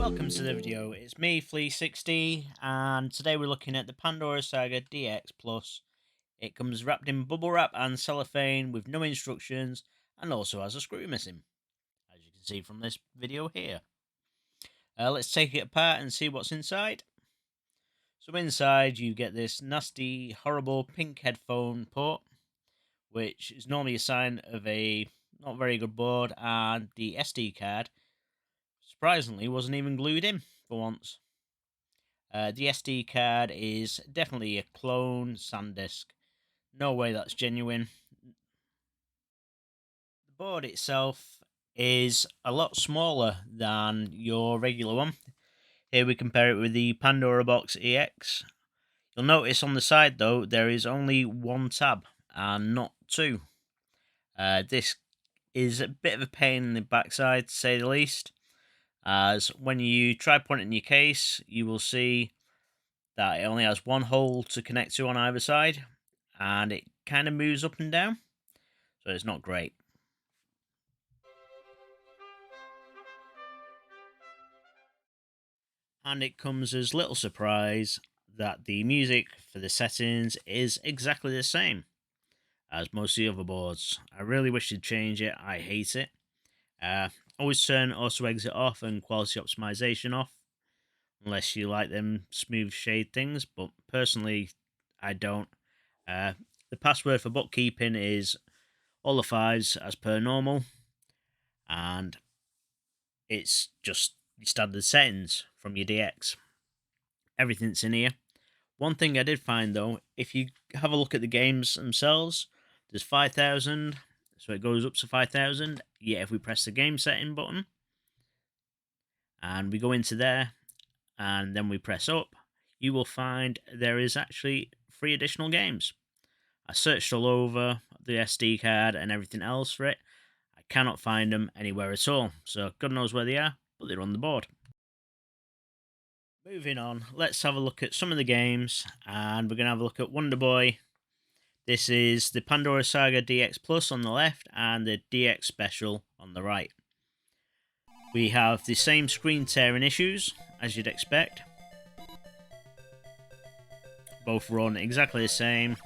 Welcome to the video. It's me, Flea60, and today we're looking at the Pandora Saga DX Plus. It comes wrapped in bubble wrap and cellophane with no instructions, and also has a screw missing, as you can see from this video here. Let's take it apart and see what's inside. So inside you get this nasty, horrible pink headphone port, which is normally a sign of a not very good board, and the SD card surprisingly wasn't even glued in for once. The SD card is definitely a clone SanDisk. No way that's genuine. The board itself is a lot smaller than your regular one. Here we compare it with the Pandora Box EX. You'll notice on the side though there is only one tab and not two. This is a bit of a pain in the backside to say the least, as when you try putting it in your case you will see that it only has one hole to connect to on either side, and it kind of moves up and down, so it's not great. And it comes as little surprise that the music for the settings is exactly the same as most of the other boards. I really wish they'd change it. I hate it. Always turn auto exit off and quality optimization off, unless you like them smooth shade things, but personally I don't. The password for bookkeeping is all the fives as per normal, and it's just standard settings from your DX. Everything's in here. One thing I did find though, if you have a look at the games themselves, there's 5,000, so it goes up to 5,000. Yeah, if we press the game setting button and we go into there and then we press up, you will find there is actually 3 additional games. I searched all over the SD card and everything else for it. I cannot find them anywhere at all, so God knows where they are, but they're on the board. Moving on, let's have a look at some of the games, and we're going to have a look at Wonderboy. This is the Pandora Saga DX Plus on the left and the DX Special on the right. We have the same screen tearing issues as you'd expect. Both run exactly the same.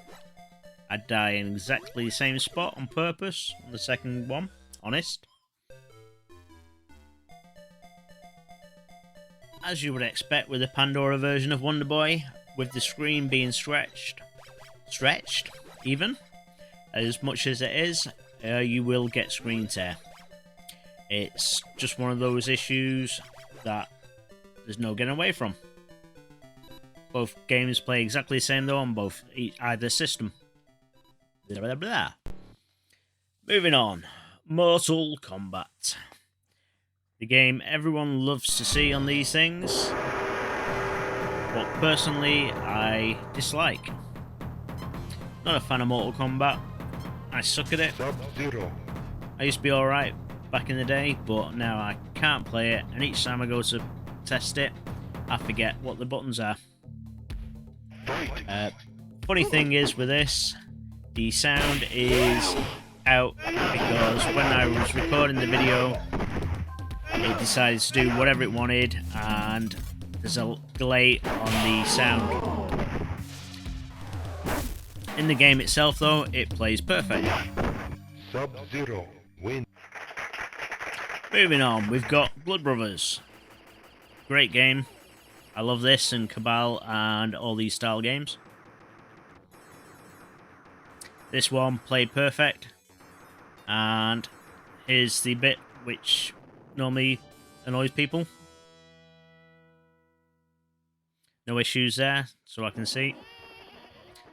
I die in exactly the same spot on purpose on the second one, honest. As you would expect with the Pandora version of Wonderboy, with the screen being stretched even, as much as it is, you will get screen tear. It's just one of those issues that there's no getting away from. Both games play exactly the same though on either system. Blah, blah, blah. Moving on, Mortal Kombat. The game everyone loves to see on these things, but personally I dislike. Not a fan of Mortal Kombat. I suck at it. I used to be alright back in the day, but now I can't play it, and each time I go to test it, I forget what the buttons are. Funny thing is with this, the sound is out because when I was recording the video, it decided to do whatever it wanted, and there's a delay on the sound. In the game itself though, it plays perfect. Sub-Zero win. Moving on, we've got Blood Brothers. Great game. I love this and Cabal and all these style games. This one played perfect, and here's the bit which normally annoys people. No issues there, so I can see.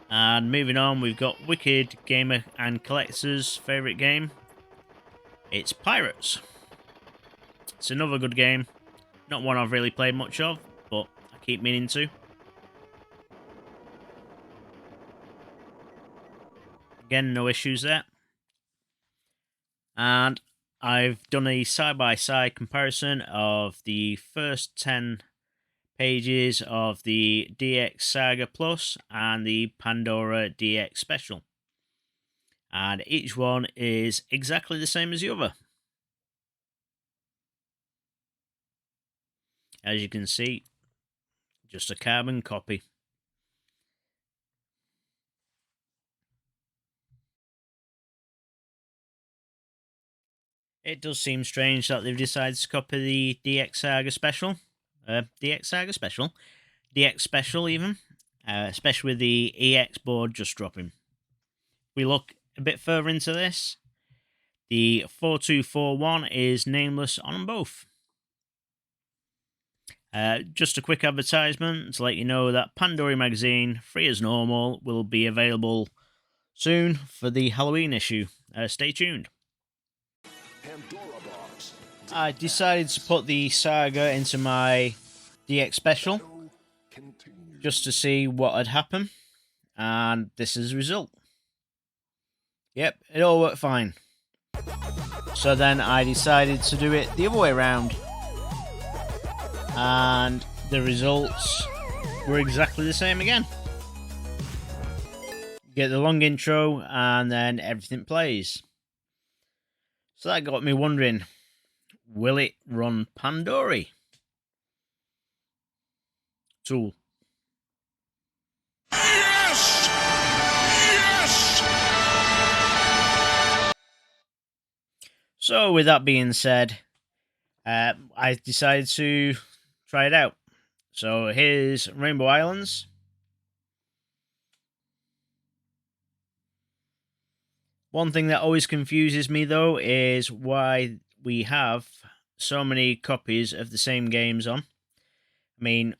And moving on, we've got Wicked Gamer and Collector's favourite game. It's Pirates. It's another good game. Not one I've really played much of, but I keep meaning to. Again, no issues there. And I've done a side-by-side comparison of the first 10 pages of the DX Saga Plus and the Pandora DX Special. And each one is exactly the same as the other. As you can see, just a carbon copy. It does seem strange that they've decided to copy the DX Saga Special. DX Saga Special? DX Special, even. Especially with the EX board just dropping. If we look a bit further into this, the 4241 is nameless on them both. Just a quick advertisement to let you know that Pandory magazine, free as normal, will be available soon for the Halloween issue. Stay tuned. I decided to put the Saga into my DX Special just to see what had happened, and this is the result. Yep, it all worked fine. So then I decided to do it the other way around, and the results were exactly the same again. You get the long intro and then everything plays. So that got me wondering, will it run Pandory? Tool. Yes! Yes! So with that being said, I decided to try it out. So here's Rainbow Islands. One thing that always confuses me though is why we have so many copies of the same games on. I mean,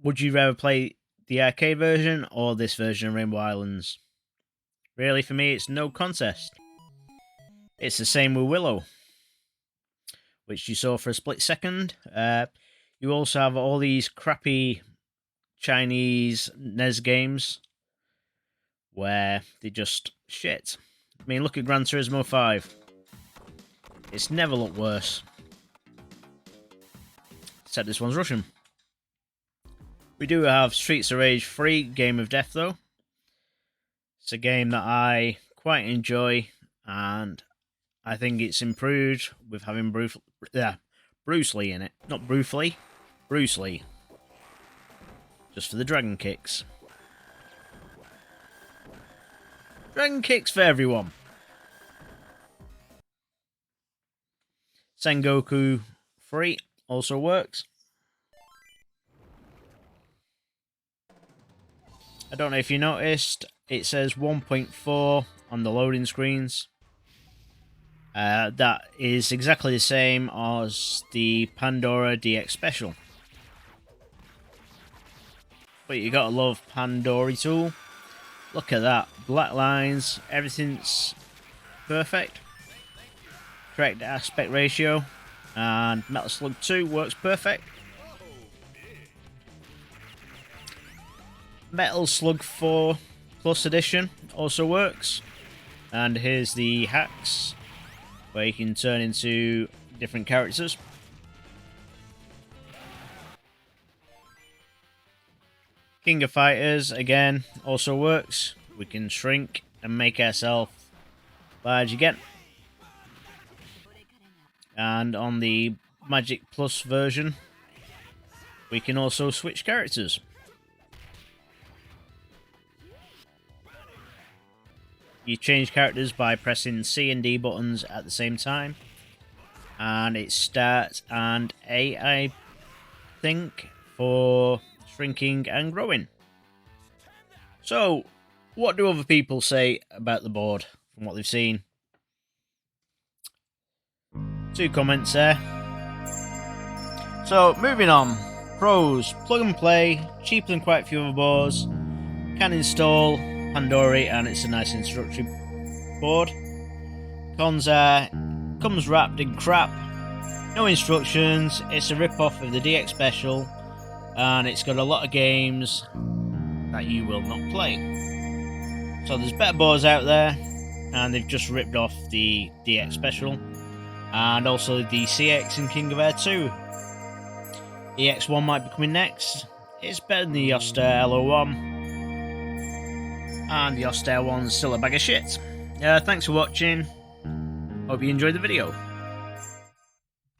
would you rather play the arcade version or this version of Rainbow Islands? Really, for me, it's no contest. It's the same with Willow, which you saw for a split second. You also have all these crappy Chinese NES games where they just shit. I mean, look at Gran Turismo 5. It's never looked worse. Except this one's Russian. We do have Streets of Rage 3 Game of Death, though. It's a game that I quite enjoy, and I think it's improved with having Bruce Lee in it. Not Bruce Lee, Bruce Lee. Just for the dragon kicks. Dragon kicks for everyone. Sengoku 3 also works. I don't know if you noticed, it says 1.4 on the loading screens. That is exactly the same as the Pandora DX Special. But you gotta love Pandory tool. Look at that, black lines, everything's perfect. Correct aspect ratio, and Metal Slug 2 works perfect. Metal Slug 4 Plus Edition also works. And here's the hacks, where you can turn into different characters. King of Fighters, again, also works. We can shrink and make ourselves large again. And on the Magic Plus version, we can also switch characters. You change characters by pressing C and D buttons at the same time. And it starts and A, I think, for shrinking and growing. So, what do other people say about the board from what they've seen? 2 comments there. So, moving on. Pros, plug and play, cheaper than quite a few other boards, can install Pandory, and it's a nice introductory board. Cons are, comes wrapped in crap, no instructions, it's a rip-off of the DX Special, and it's got a lot of games that you will not play. So there's better boards out there, and they've just ripped off the DX Special, and also the CX and King of Air 2. EX1 might be coming next. It's better than the Austar L-01, and the Austar L-01's still a bag of shit. Thanks for watching, hope you enjoyed the video.